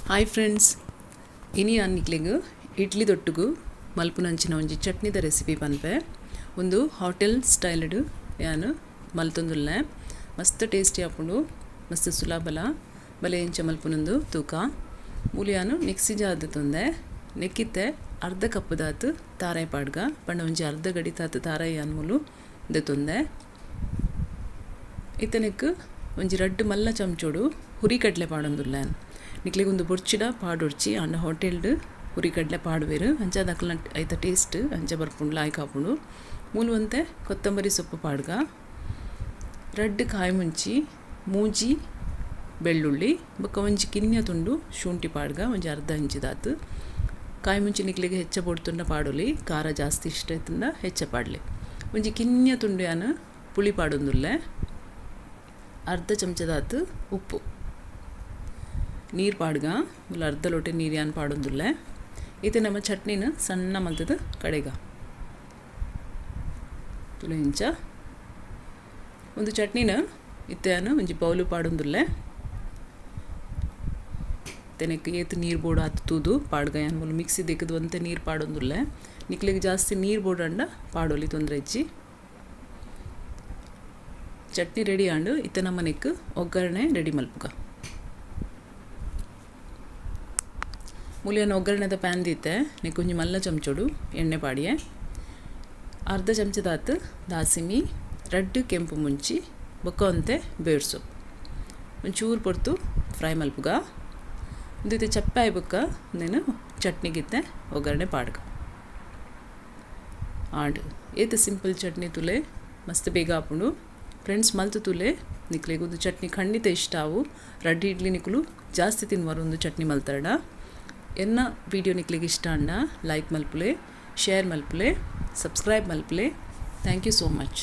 Hi friends, ಇನಿ ಅನ್ನಿಕ್ಲಿಗೆ ಇಡ್ಲಿ ದೊಟ್ಟುಗು ಮಲ್ಪುನಂಚಿನ ಒಂಜಿ ಚಟ್ನಿದ recipe ಪನ್ಪೆ. ಒಂದು ಹೋಟೆಲ್ ಸ್ಟೈಲ್ಡ್ ಯಾನು ಮಲ್ತೊಂದುಲ್ಲೆ ಮಸ್ತ್ ಟೇಸ್ಟಿ ಆಪುಂಡು, ಮಸ್ತ್ ಸುಲಭಲ ಬಲೆ ಎಂಚ ಮಲ್ಪುನೊಂದು ತೂಕ ಮೂಲಿಯಾನು ನೆಕ್ಸಿ ಜಾದ ತೊಂದೆ ನೆಕ್ಕಿತ್ತೆ ಅರ್ಧ ಕಪ್ ದಾತು ತಾರಾಯಿ ಪಾಡ್ಗ ಪಂಡ ಒಂಜಿ ಅರ್ಧ ಗಡಿ ತಾತು ತಾರಾಯಿ ಅನ್ಮೂಲು ದೆತ್ತೊಂದೆ. ಇತನೆಕ್ ಒಂಜಿ ರಡ್ಡು ಮಲ್ಲ ಚಮಚೋಡು ಹುರಿಕಡ್ಲೆ ಪಾಡೊಂದುಲ್ಲೆ ನಿಕ್ಲಿಗೆ ಒಂದು ಬೊರ್ಚಿಡ ಪಾಡೊಡ್ಚಿ ಅಂಡ ಹೋಟೆಲ್ಡ್ ಹುರಿಕಡ್ಲೆ ಪಾಡುವೆರು ಅಂಚ ದಕ್ಕಲ ಐತ ಟೇಸ್ಟ್ ಅಂಚ ಬರ್ಪುಂಡು ಲಾಯ್ಕ್ ಆಪುಂಡು. ಮೂಲವಂತೆ ಕೊತ್ತಂಬರಿ ಸೊಪ್ಪು ಪಾಡ್ಗ ರಡ್ಡು ಕಾಯಿ ಮುಂಚಿ ಮೂಜಿ ಬೆಳ್ಳುಳ್ಳಿ ಬೊಕ್ಕ ಒಂಜಿ ಕಿನ್ಯ ತುಂಡು ಶುಂಠಿ ಪಾಡ್ಗ ಒಂಜಿ ಅರ್ಧ ಇಂಚಿದಾತು. ಕಾಯಿ ಮುಂಚಿ ನಿಕ್ಲಿಗೆ ಹೆಚ್ಚ ಪೊಡ್ತುಂಡ ಪಾಡೊಲಿ, ಖಾರ ಜಾಸ್ತಿ ಇಷ್ಟ ಆಯ್ತುಂಡ ಹೆಚ್ಚ ಪಾಡಲಿ. ಒಂಜಿ ಕಿನ್ಯ ತುಂಡು ಯಾನು ಪುಳಿ ಪಾಡೊಂದುಲ್ಲೆ, ಅರ್ಧ ಚಮಚದಾತು ಉಪ್ಪು, ನೀರು ಪಾಡ್ಗ ಮುಲ್ಲ ಅರ್ಧ ಲೋಟೆ ನೀರು ಯಾನು ಪಾಡೊಂದುಲ್ಲೆ. ಇದು ನಮ್ಮ ಚಟ್ನಿನ ಸಣ್ಣ ಮಲ್ತದ ಕಡೆಗ ತುಳು ಇಂಚ ಒಂದು ಚಟ್ನಿನ ಇತ್ತೇನು ಒಂಜಿ ಬೌಲು ಪಾಡೊಂದುಲ್ಲೆ. ತೆನೆಕ್ ಏತು ನೀರು ಬೋಡು ಹತ್ತು ತೂದು ಪಾಡ್ಗ ಯಾನು ಮುಲ್ಲ ಮಿಕ್ಸಿ ದಿಕ್ಕದು ಒಂತೆ ನೀರು ಪಾಡೊಂದುಲ್ಲೆ. ನಿಕ್ಲಿಗೆ ಜಾಸ್ತಿ ನೀರು ಬೋಡಂಡ ಪಾಡೋಲಿ ತೊಂದರೆ ಇಜ್ಜಿ. ಚಟ್ನಿ ರೆಡಿ ಆಂಡು ಇತ್ತ ನಮ್ಮ ನೆಕ್ ಒಗ್ಗರಣೆ ರೆಡಿ ಮಲ್ಪುಗ. ಮೂಲಿಯನ್ನು ಒಗ್ಗರಣೆದ ಪ್ಯಾನ್ ದೀತೆ ನೆಕ್ ಒಂಜಿ ಮಲ್ಲ ಚಮಚೋಡು ಎಣ್ಣೆ ಪಾಡಿಯೆ, ಅರ್ಧ ಚಮಚದಾತು ದಾಸಿಮಿ, ರಡ್ಡು ಕೆಂಪು ಮುಂಚಿ ಬೊಕ್ಕ ಒಂತೆ ಬೇವ್ರ ಸೊಪ್ಪು ಒಂಚೂರು ಪೊರ್ತು ಫ್ರೈ ಮಲ್ಪುಗ. ಒಂದಿತ್ತೆ ಚಪ್ಪೆ ಆಯ್ಬೊಕ್ಕ నేను ಚಟ್ನಿಗಿತ್ತೆ ಒಗ್ಗರಣೆ ಪಾಡ್ಗ ಆಂಡ್ ಏತು ಸಿಂಪಲ್ ಚಟ್ನಿ ತುಲೆ ಮಸ್ತ್ ಬೇಗ ಆಪುಂಡು. ಫ್ರೆಂಡ್ಸ್ ಮಲ್ತು ತುಲೆ ನಿಕ್ಲಿಗೆ ಒಂದು ಚಟ್ನಿ ಖಂಡಿತ ಇಷ್ಟ ಆವು. ರಡ್ಡಿ ಇಡ್ಲಿ ನಿಕ್ಲು ಜಾಸ್ತಿ ತಿನ್ನುವರು ಒಂದು ಚಟ್ನಿ ಮಲ್ತಾರಡ. ಎನ್ನ ವಿಡಿಯೋ ನಿಕ್ಲಿಗೆ ಇಷ್ಟ ಅಂಡ ಲೈಕ್ ಮಲ್ಪುಲೆ, ಶೇರ್ ಮಲ್ಪುಲೆ, ಸಬ್ಸ್ಕ್ರೈಬ್ ಮಲ್ಪುಲೆ. Thank you so much.